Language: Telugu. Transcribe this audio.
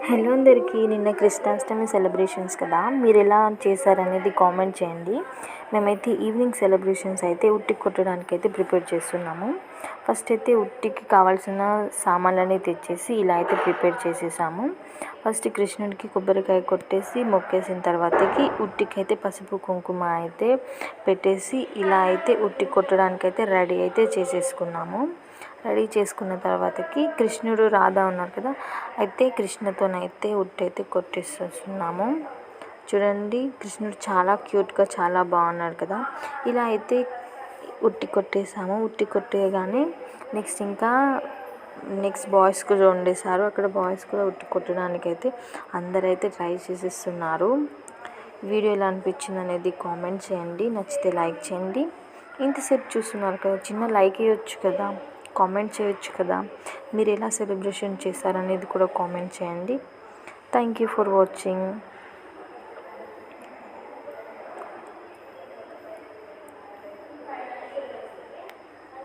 హలో అందరికీ, నిన్న కృష్ణాష్టమి సెలబ్రేషన్స్ కదా, మీరు ఎలా చేశారనేది కామెంట్ చేయండి. మేమైతే ఈవినింగ్ సెలబ్రేషన్స్ అయితే ఉట్టి కొట్టడానికి అయితే ప్రిపేర్ చేస్తున్నాము. ఫస్ట్ అయితే ఉట్టికి కావాల్సిన సామాన్లన్నీ తెచ్చేసి ఇలా అయితే ప్రిపేర్ చేసేసాము. ఫస్ట్ కృష్ణుడికి కొబ్బరికాయ కొట్టేసి మొక్కేసిన తర్వాతకి ఉట్టికి అయితే పసుపు కుంకుమ అయితే పెట్టేసి ఇలా అయితే ఉట్టి కొట్టడానికి అయితే రెడీ అయితే చేసేసుకున్నాము. రెడీ చేసుకున్న తర్వాతకి కృష్ణుడు రాధ ఉన్నారు కదా, అయితే కృష్ణతోనైతే ఉట్టి అయితే కొట్టేస్తున్నాము. చూడండి, కృష్ణుడు చాలా క్యూట్గా చాలా బాగున్నాడు కదా. ఇలా అయితే ఉట్టి కొట్టేసాము. ఉట్టి కొట్టేయగానే నెక్స్ట్ బాయ్స్ కూడా వండేశారు. అక్కడ బాయ్స్ కూడా ఉట్టి కొట్టడానికి అయితే అందరైతే ట్రై చేసేస్తున్నారు. వీడియో ఎలా అనిపించింది అనేది కామెంట్ చేయండి. నచ్చితే లైక్ చేయండి. ఇంతసేపు చూస్తున్నారు కదా, చిన్న లైక్ ఇవ్వచ్చు కదా, కామెంట్ చేయొచ్చు కదా. మీరు ఎలా సెలబ్రేషన్ చేశారనేది కూడా కామెంట్ చేయండి. Thank you for watching.